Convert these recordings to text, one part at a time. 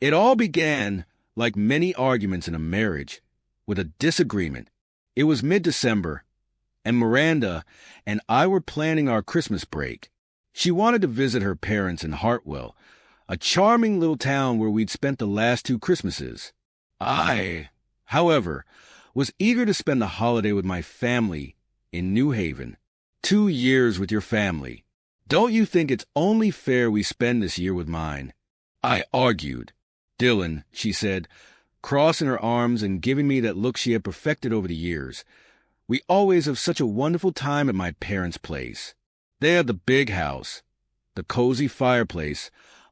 It all began, like many arguments in a marriage, with a disagreement. It was mid-December, and Miranda and I were planning our Christmas break. She wanted to visit her parents in Hartwell, a charming little town where we'd spent the last 2 Christmases. I, however, was eager to spend the holiday with my family in New Haven. 2 years with your family. Don't you think it's only fair we spend this year with mine? I argued. Dylan, she said, crossing her arms and giving me that look she had perfected over the years. We always have such a wonderful time at my parents' place. They have the big house, the cozy fireplace,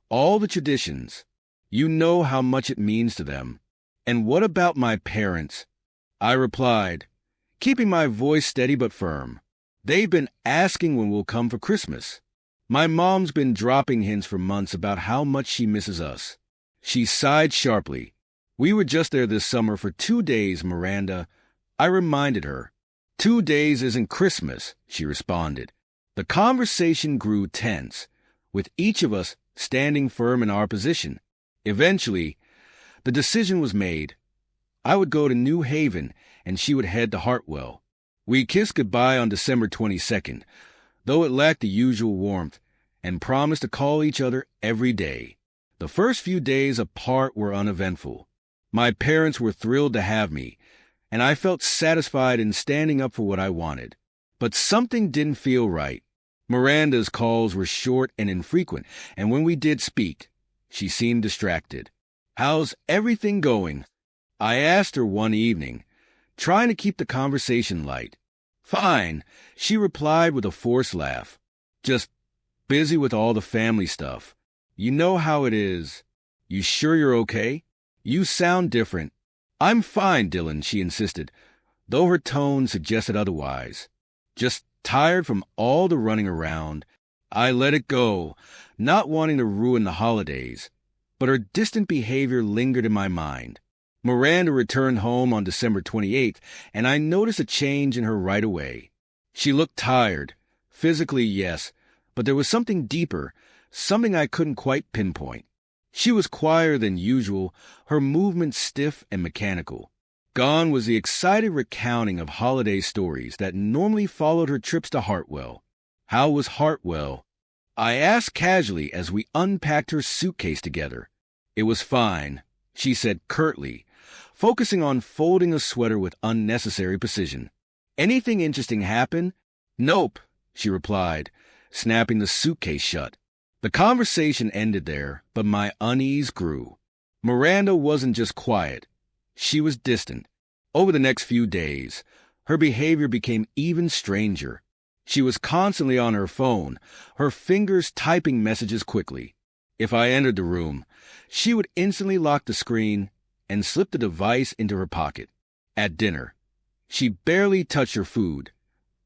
all the traditions. You know how much it means to them. And what about my parents? I replied, keeping my voice steady but firm. They've been asking when we'll come for Christmas. My mom's been dropping hints for months about how much she misses us. She sighed sharply. We were just there this summer for 2 days, Miranda. I reminded her. 2 days isn't Christmas, she responded. The conversation grew tense, with each of us standing firm in our position. Eventually, the decision was made. I would go to New Haven, and she would head to Hartwell. We kissed goodbye on December 22nd, though it lacked the usual warmth, and promised to call each other every day. The first few days apart were uneventful. My parents were thrilled to have me, and I felt satisfied in standing up for what I wanted. But something didn't feel right. Miranda's calls were short and infrequent, and when we did speak, she seemed distracted. How's everything going? I asked her one evening, trying to keep the conversation light. Fine, she replied with a forced laugh. Just busy with all the family stuff. You know how it is. You sure you're okay? You sound different. I'm fine, Dylan, she insisted, though her tone suggested otherwise. Just tired from all the running around. I let it go, not wanting to ruin the holidays, but her distant behavior lingered in my mind. Miranda returned home on December 28th, and I noticed a change in her right away. She looked tired. Physically, yes, but there was something deeper, something I couldn't quite pinpoint. She was quieter than usual, her movements stiff and mechanical. Gone was the excited recounting of holiday stories that normally followed her trips to Hartwell. How was Hartwell? I asked casually as we unpacked her suitcase together. It was fine, she said curtly, focusing on folding a sweater with unnecessary precision. Anything interesting happen? Nope, she replied, snapping the suitcase shut. The conversation ended there, but my unease grew. Miranda wasn't just quiet. She was distant. Over the next few days, her behavior became even stranger. She was constantly on her phone, her fingers typing messages quickly. If I entered the room, she would instantly lock the screen and slip the device into her pocket. At dinner, she barely touched her food,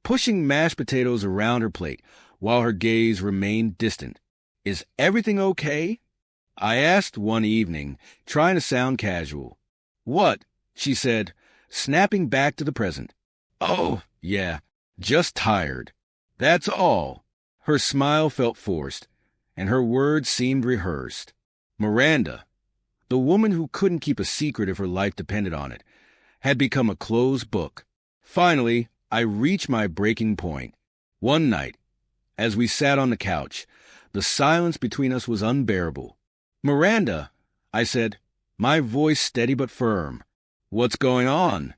pushing mashed potatoes around her plate while her gaze remained distant. Is everything okay? I asked one evening, trying to sound casual. What? She said, snapping back to the present. Oh, yeah, just tired. That's all. Her smile felt forced, and her words seemed rehearsed. Miranda, the woman who couldn't keep a secret if her life depended on it, had become a closed book. Finally, I reached my breaking point. One night, as we sat on the couch, the silence between us was unbearable. Miranda, I said, my voice steady but firm. What's going on?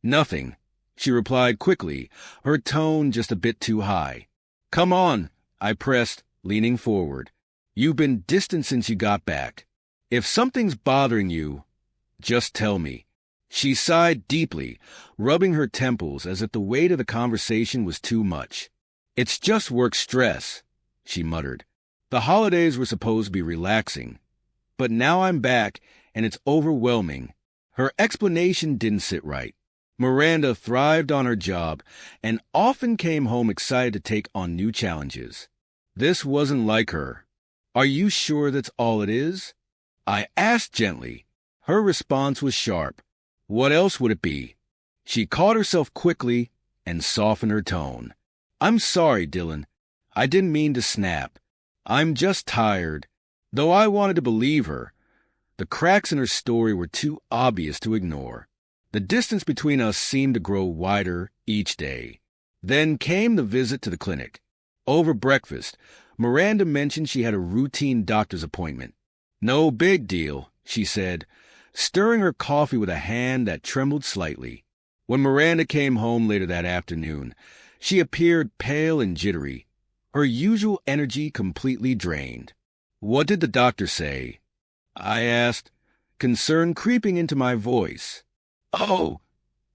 Nothing, she replied quickly, her tone just a bit too high. Come on, I pressed, leaning forward. You've been distant since you got back. If something's bothering you, just tell me. She sighed deeply, rubbing her temples as if the weight of the conversation was too much. It's just work stress, she muttered. The holidays were supposed to be relaxing, but now I'm back and it's overwhelming. Her explanation didn't sit right. Miranda thrived on her job and often came home excited to take on new challenges. This wasn't like her. Are you sure that's all it is? I asked gently. Her response was sharp. What else would it be? She caught herself quickly and softened her tone. I'm sorry, Dylan. I didn't mean to snap. I'm just tired. Though I wanted to believe her, The cracks in her story were too obvious to ignore. The distance between us seemed to grow wider each day. Then came the visit to the clinic. Over breakfast, Miranda mentioned she had a routine doctor's appointment. "No big deal," she said, stirring her coffee with a hand that trembled slightly. When Miranda came home later that afternoon, she appeared pale and jittery, her usual energy completely drained. "What did the doctor say?" I asked, concern creeping into my voice. "Oh,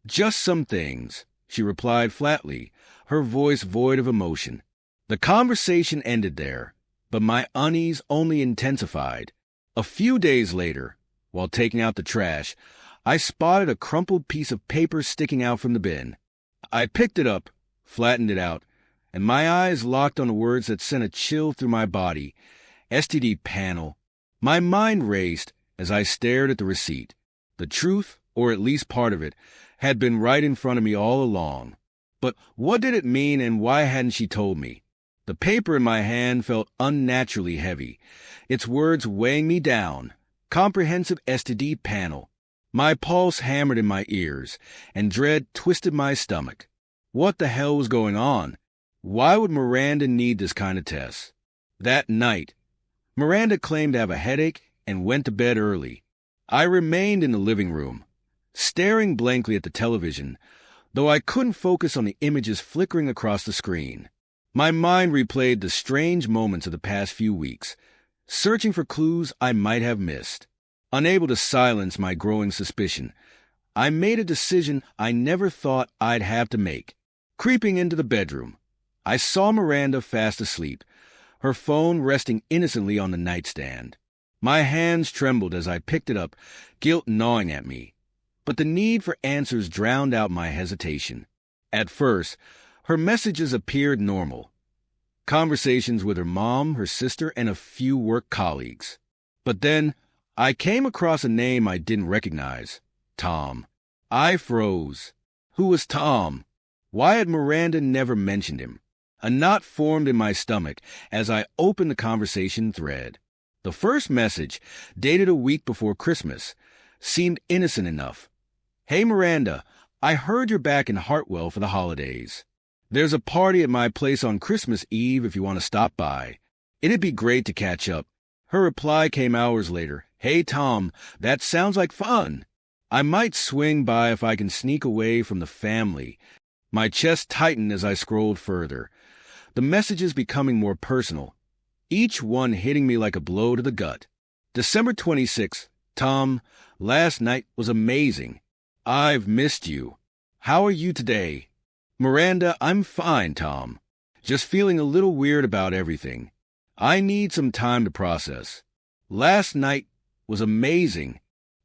just some things," she replied flatly, her voice void of emotion. The conversation ended there, but my unease only intensified. A few days later, while taking out the trash, I spotted a crumpled piece of paper sticking out from the bin. I picked it up, flattened it out, and my eyes locked on the words that sent a chill through my body. STD panel. My mind raced as I stared at the receipt. The truth, or at least part of it, had been right in front of me all along. But what did it mean, and why hadn't she told me? The paper in my hand felt unnaturally heavy, its words weighing me down. Comprehensive STD panel. My pulse hammered in my ears, and dread twisted my stomach. What the hell was going on? Why would Miranda need this kind of test? That night, Miranda claimed to have a headache and went to bed early. I remained in the living room, staring blankly at the television, though I couldn't focus on the images flickering across the screen. My mind replayed the strange moments of the past few weeks, searching for clues I might have missed. Unable to silence my growing suspicion, I made a decision I never thought I'd have to make. Creeping into the bedroom, I saw Miranda fast asleep, her phone resting innocently on the nightstand. My hands trembled as I picked it up, guilt gnawing at me. But the need for answers drowned out my hesitation. At first, her messages appeared normal. Conversations with her mom, her sister, and a few work colleagues. But then, I came across a name I didn't recognize. Tom. I froze. Who was Tom? Why had Miranda never mentioned him? A knot formed in my stomach as I opened the conversation thread. The first message, dated a week before Christmas, seemed innocent enough. "Hey Miranda, I heard you're back in Hartwell for the holidays. There's a party at my place on Christmas Eve if you want to stop by. It'd be great to catch up." Her reply came hours later. "Hey Tom, that sounds like fun. I might swing by if I can sneak away from the family." My chest tightened as I scrolled further, the messages becoming more personal, each one hitting me like a blow to the gut. December 26th. Tom, last night was amazing. I've missed you. How are you today? Miranda, I'm fine, Tom. Just feeling a little weird about everything. I need some time to process. Last night was amazing.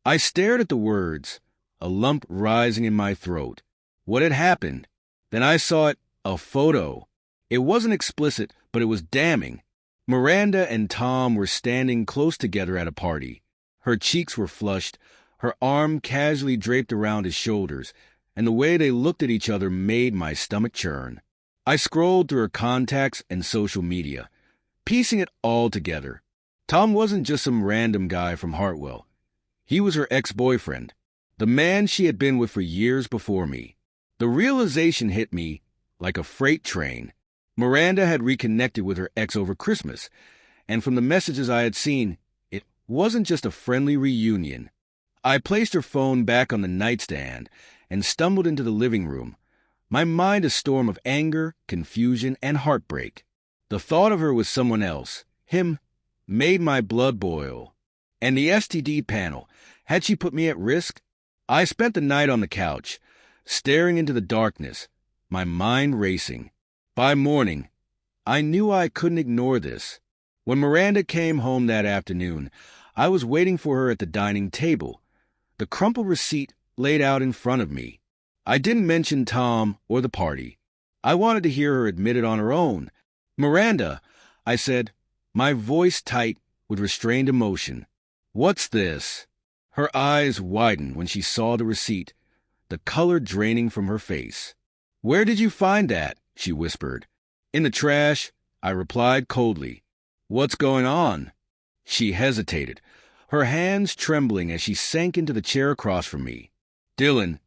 I stared at the words, a lump rising in my throat. What had happened? Then I saw it, a photo. It wasn't explicit, but it was damning. Miranda and Tom were standing close together at a party. Her cheeks were flushed, her arm casually draped around his shoulders, and the way they looked at each other made my stomach churn. I scrolled through her contacts and social media, piecing it all together. Tom wasn't just some random guy from Hartwell. He was her ex-boyfriend, the man she had been with for years before me. The realization hit me like a freight train. Miranda had reconnected with her ex over Christmas, and from the messages I had seen, it wasn't just a friendly reunion. I placed her phone back on the nightstand and stumbled into the living room, my mind a storm of anger, confusion, and heartbreak. The thought of her with someone else, him, made my blood boil. And the STD panel, had she put me at risk? I spent the night on the couch, staring into the darkness, my mind racing. By morning, I knew I couldn't ignore this. When Miranda came home that afternoon, I was waiting for her at the dining table, the crumpled receipt laid out in front of me. I didn't mention Tom or the party. I wanted to hear her admit it on her own. "Miranda," I said, my voice tight with restrained emotion. "What's this?" Her eyes widened when she saw the receipt, the color draining from her face. "Where did you find that?" she whispered. "In the trash," I replied coldly. "What's going on?" She hesitated, her hands trembling as she sank into the chair across from me. "Dylan,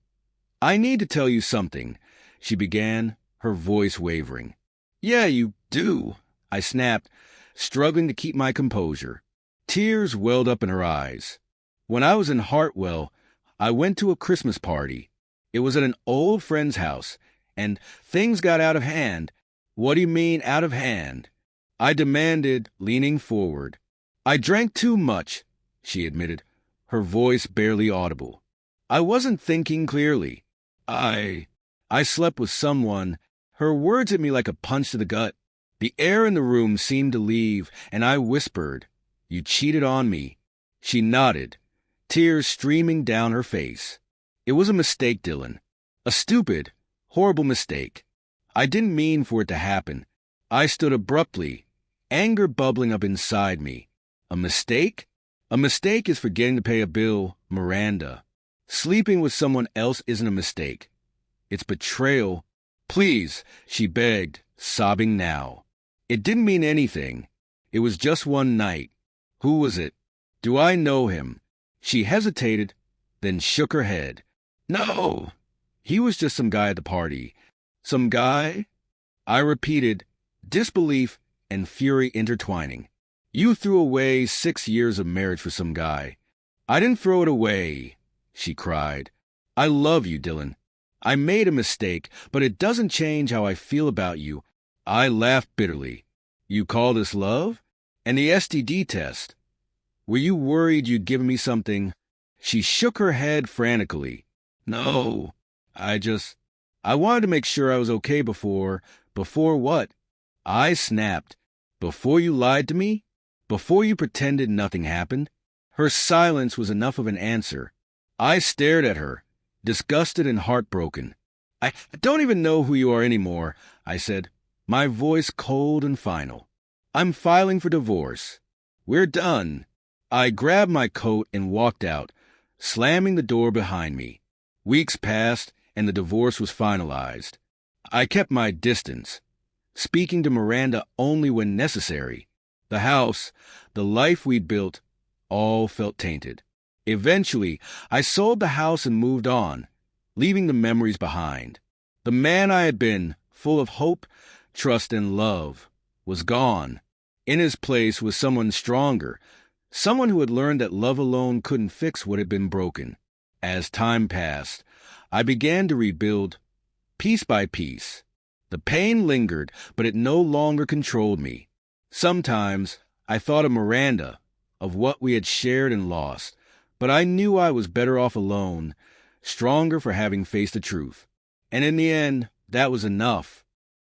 I need to tell you something," she began, her voice wavering. "Yeah, you do," I snapped, struggling to keep my composure. Tears welled up in her eyes. "When I was in Hartwell, I went to a Christmas party. It was at an old friend's house, and things got out of hand." "What do you mean, out of hand?" I demanded, leaning forward. "I drank too much," she admitted, her voice barely audible. "I wasn't thinking clearly. I slept with someone." Her words hit me like a punch to the gut. The air in the room seemed to leave, and I whispered, "You cheated on me." She nodded, tears streaming down her face. "It was a mistake, Dylan. A stupid, horrible mistake. I didn't mean for it to happen." I stood abruptly, anger bubbling up inside me. "A mistake? A mistake is forgetting to pay a bill, Miranda. Sleeping with someone else isn't a mistake. It's betrayal." "Please," she begged, sobbing now. "It didn't mean anything. It was just one night." "Who was it? Do I know him?" She hesitated, then shook her head. "No, he was just some guy at the party." "Some guy?" I repeated, disbelief and fury intertwining. "You threw away 6 years of marriage for some guy." "I didn't throw it away," she cried. "I love you, Dylan. I made a mistake, but it doesn't change how I feel about you." I laughed bitterly. "You call this love? And the STD test? Were you worried you'd given me something?" She shook her head frantically. "No, I wanted to make sure I was okay before." "Before what?" I snapped. "Before you lied to me? Before you pretended nothing happened?" Her silence was enough of an answer. I stared at her, disgusted and heartbroken. I don't even know who you are anymore," I said, my voice cold and final. "I'm filing for divorce. We're done." I grabbed my coat and walked out, slamming the door behind me. Weeks passed, and the divorce was finalized. I kept my distance, speaking to Miranda only when necessary. The house, the life we'd built, all felt tainted. Eventually, I sold the house and moved on, leaving the memories behind. The man I had been, full of hope, trust, and love, was gone. In his place was someone stronger, someone who had learned that love alone couldn't fix what had been broken. As time passed, I began to rebuild, piece by piece. The pain lingered, but it no longer controlled me. Sometimes I thought of Miranda, of what we had shared and lost, but I knew I was better off alone, stronger for having faced the truth. And in the end, that was enough.